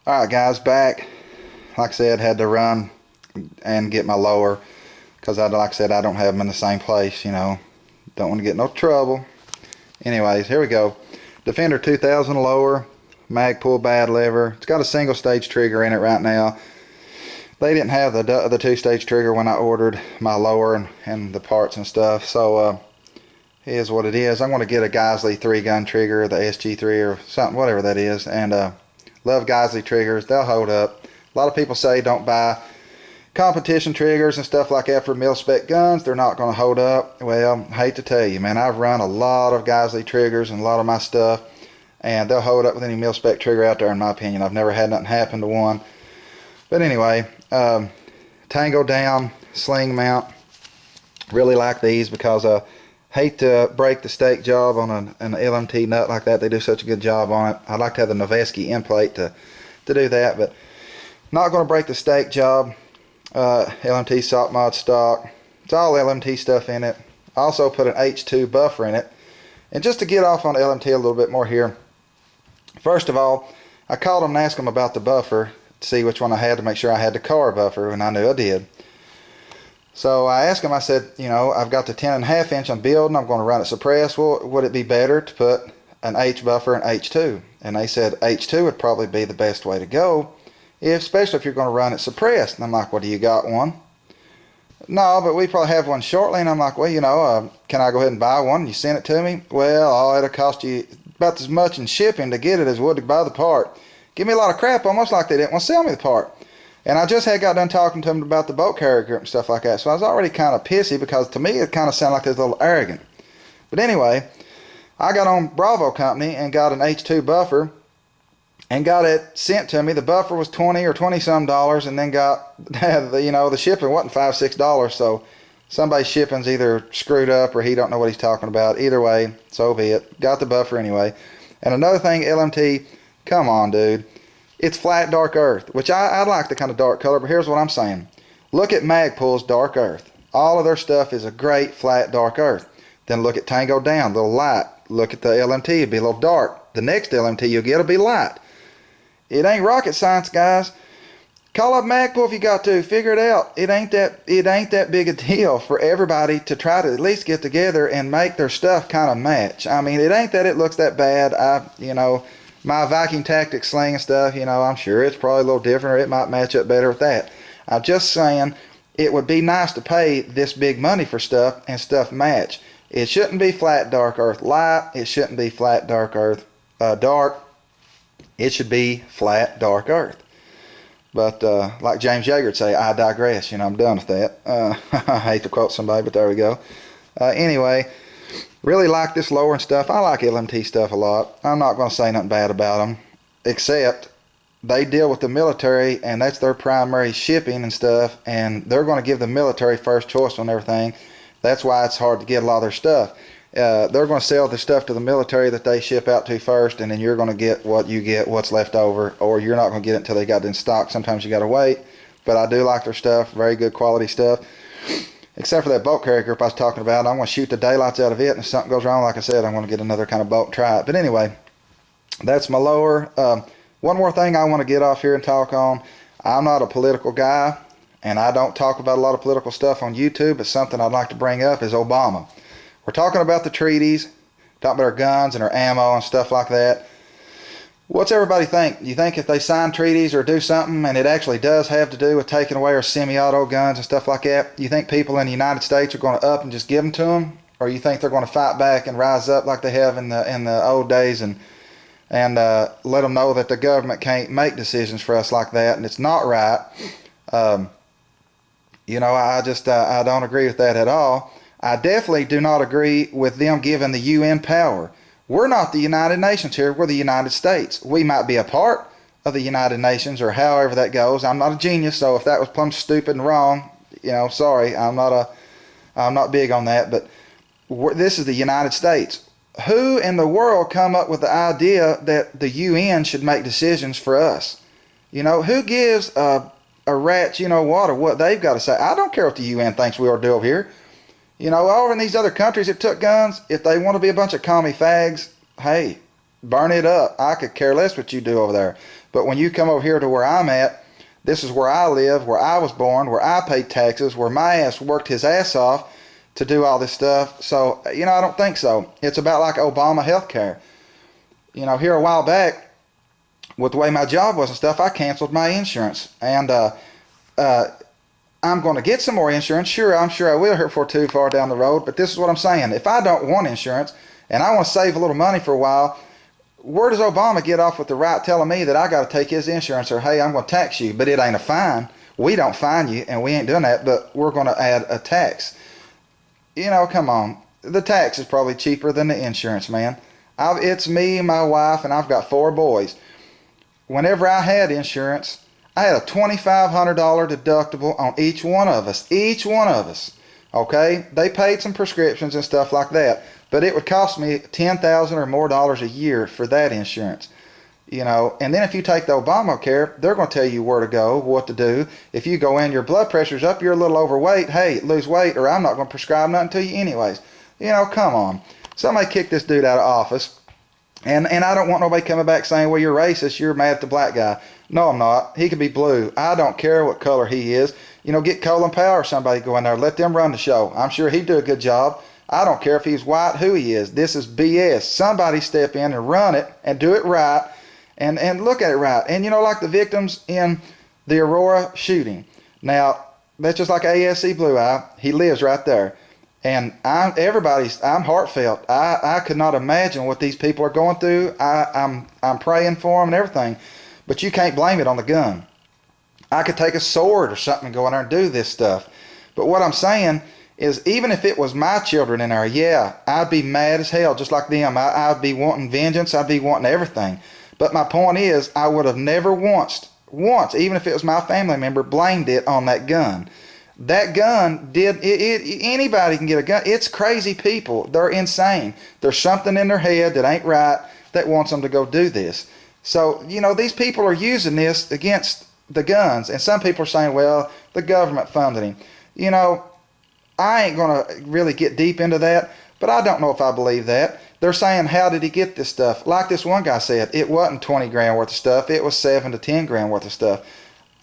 Alright guys, back. Like I said, had to run and get my lower because like I said, I don't have them in the same place, you know. Don't want to get no trouble. Anyways, here we go. Defender 2000 lower, magpul bad lever. It's got a single stage trigger in it right now. They didn't have the two-stage trigger when I ordered my lower and the parts and stuff, so here's what it is. I'm going to get a Geisley 3-gun trigger, the SG3 or something, whatever that is, and love Geisley triggers. They'll hold up. A lot of people say don't buy competition triggers and stuff like that for mil-spec guns. They're not going to hold up. Well, I hate to tell you, man, I've run a lot of Geisley triggers and a lot of my stuff, and they'll hold up with any mil-spec trigger out there, in my opinion. I've never had nothing happen to one. But anyway, tangodown sling mount. Really like these because I hate to break the stake job on an LMT nut like that. They do such a good job on it. I'd like to have the Noveski end plate to do that, but not going to break the stake job. LMT sopmod stock. It's all LMT stuff in it. I also put an H2 buffer in it. And just to get off on LMT a little bit more here, first of all, I called them and asked them about the buffer to see which one I had to make sure I had the car buffer, and I knew I did. So I asked him, I said, you know, I've got the 10.5 inch I'm building, I'm going to run it suppressed. Well, would it be better to put an H buffer and H2? And they said H2 would probably be the best way to go, especially if you're going to run it suppressed. And I'm like, well, do you got one? No, but we probably have one shortly. And I'm like, well, you know, can I go ahead and buy one and you send it to me? Well, it'll cost you about as much in shipping to get it as would to buy the part. Give me a lot of crap, almost like they didn't want to sell me the part. And I just had got done talking to them about the boat carrier grip and stuff like that. So I was already kind of pissy because to me it kind of sounded like they was a little arrogant. But anyway, I got on Bravo Company and got an H2 buffer and got it sent to me. The buffer was $20 or $20 some, and then got the shipping wasn't $5, $6. So somebody's shipping's either screwed up or he don't know what he's talking about. Either way, so be it. Got the buffer anyway. And another thing, LMT, come on, dude. It's flat dark earth, which I like the kind of dark color, but here's what I'm saying. Look at Magpul's dark earth. All of their stuff is a great flat dark earth. Then look at tangodown, a little light. Look at the LMT, it'll be a little dark. The next LMT you'll get will be light. It ain't rocket science, guys. Call up Magpul if you got to. Figure it out. It ain't that big a deal for everybody to try to at least get together and make their stuff kind of match. I mean, it ain't that it looks that bad. My Viking Tactics sling and stuff, I'm sure it's probably a little different, or it might match up better with that. I'm just saying it would be nice to pay this big money for stuff and stuff match. It shouldn't be flat dark earth light. It shouldn't be flat dark earth dark. It should be flat dark earth. But like James Yeager would say, I digress. I'm done with that. I hate to quote somebody, but there we go. Anyway. Really like this lower and stuff. I like LMT stuff a lot. I'm not going to say nothing bad about them, except they deal with the military and that's their primary shipping and stuff, and they're going to give the military first choice on everything. That's why it's hard to get a lot of their stuff. They're going to sell the stuff to the military that they ship out to first, and then you're going to get what you get, what's left over, or you're not going to get it until they got it in stock. Sometimes you got to wait, but I do like their stuff. Very good quality stuff. Except for that boat carrier grip I was talking about. I'm going to shoot the daylights out of it, and if something goes wrong, like I said, I'm going to get another kind of boat and try it. But anyway, that's my lower. One more thing I want to get off here and talk on. I'm not a political guy, and I don't talk about a lot of political stuff on YouTube, but something I'd like to bring up is Obama. We're talking about the treaties, talking about our guns and our ammo and stuff like that. What's everybody think? You think if they sign treaties or do something and it actually does have to do with taking away our semi-auto guns and stuff like that, you think people in the United States are going to up and just give them to them? Or you think they're going to fight back and rise up like they have in the old days and let them know that the government can't make decisions for us like that and it's not right? I don't agree with that at all. I definitely do not agree with them giving the UN power. We're not the United Nations here. We're the United States. We might be a part of the United Nations or however that goes. I'm not a genius, so if that was plumb stupid and wrong, sorry. I'm not big on that, but this is the United States. Who in the world come up with the idea that the UN should make decisions for us? Who gives a rat's what they've got to say? I don't care what the UN thinks we ought to do over here. Over in these other countries that took guns, if they want to be a bunch of commie fags, hey, burn it up. I could care less what you do over there. But when you come over here to where I'm at, this is where I live, where I was born, where I paid taxes, where my ass worked his ass off to do all this stuff. So, you know, I don't think so. It's about like Obama healthcare. You know, here a while back, with the way my job was and stuff, I canceled my insurance. And I'm going to get some more insurance. Sure, I'm sure I will here before too far down the road. But this is what I'm saying. If I don't want insurance and I want to save a little money for a while, where does Obama get off with the right telling me that I got to take his insurance, or hey, I'm going to tax you, but it ain't a fine. We don't fine you, and we ain't doing that, but we're going to add a tax. You know, come on. The tax is probably cheaper than the insurance, man. It's me, my wife, and I've got 4 boys. Whenever I had insurance, I had a $2,500 deductible on each one of us. Each one of us. Okay? They paid some prescriptions and stuff like that. But it would cost me $10,000 or more a year for that insurance. You know, and then if you take the Obamacare, they're going to tell you where to go, what to do. If you go in, your blood pressure's up, you're a little overweight, hey, lose weight, or I'm not going to prescribe nothing to you anyways. You know, come on. Somebody kick this dude out of office. And I don't want nobody coming back saying, well, you're racist, you're mad at the black guy. No, I'm not. He could be blue. I don't care what color he is. You know, get Colin Powell or somebody go in there. Let them run the show. I'm sure he'd do a good job. I don't care if he's white, who he is. This is BS. Somebody step in and run it and do it right and look at it right. And, you know, like the victims in the Aurora shooting. Now, that's just like ASC Blue Eye. He lives right there. And I'm heartfelt. I could not imagine what these people are going through. I'm praying for them and everything. But you can't blame it on the gun. I could take a sword or something and go in there and do this stuff. But what I'm saying is, even if it was my children in there, yeah, I'd be mad as hell just like them. I'd be wanting vengeance. I'd be wanting everything. But my point is, I would have never once, even if it was my family member, blamed it on that gun. That gun anybody can get a gun. It's crazy people. They're insane. There's something in their head that ain't right that wants them to go do this. So, you know, these people are using this against the guns. And some people are saying, well, the government funded him. You know, I ain't going to really get deep into that, but I don't know if I believe that. They're saying, how did he get this stuff? Like this one guy said, it wasn't 20 grand worth of stuff. It was 7 to 10 grand worth of stuff.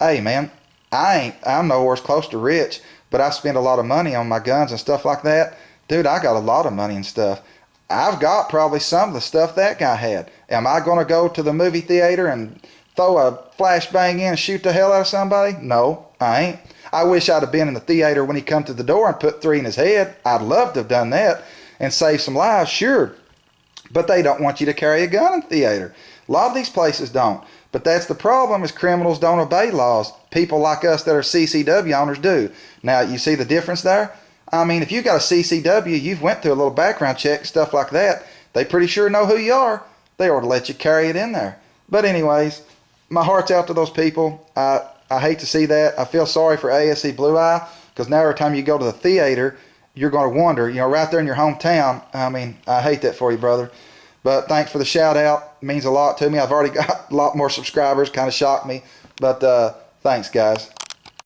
Hey, man. I'm nowhere close to rich, but I spend a lot of money on my guns and stuff like that. Dude, I got a lot of money and stuff. I've got probably some of the stuff that guy had. Am I going to go to the movie theater and throw a flashbang in and shoot the hell out of somebody? No, I ain't. I wish I'd have been in the theater when he come to the door and put 3 in his head. I'd love to have done that and saved some lives, sure. But they don't want you to carry a gun in the theater. A lot of these places don't. But that's the problem, is criminals don't obey laws. People like us that are CCW owners do. Now, you see the difference there? I mean, if you got a CCW, you've went through a little background check, stuff like that. They pretty sure know who you are. They ought to let you carry it in there. But anyways, my heart's out to those people. I hate to see that. I feel sorry for ASC Blue Eye, because now every time you go to the theater, you're going to wonder, you know, right there in your hometown. I mean, I hate that for you, brother. But thanks for the shout out. It means a lot to me. I've already got a lot more subscribers. Kind of shocked me. But thanks, guys.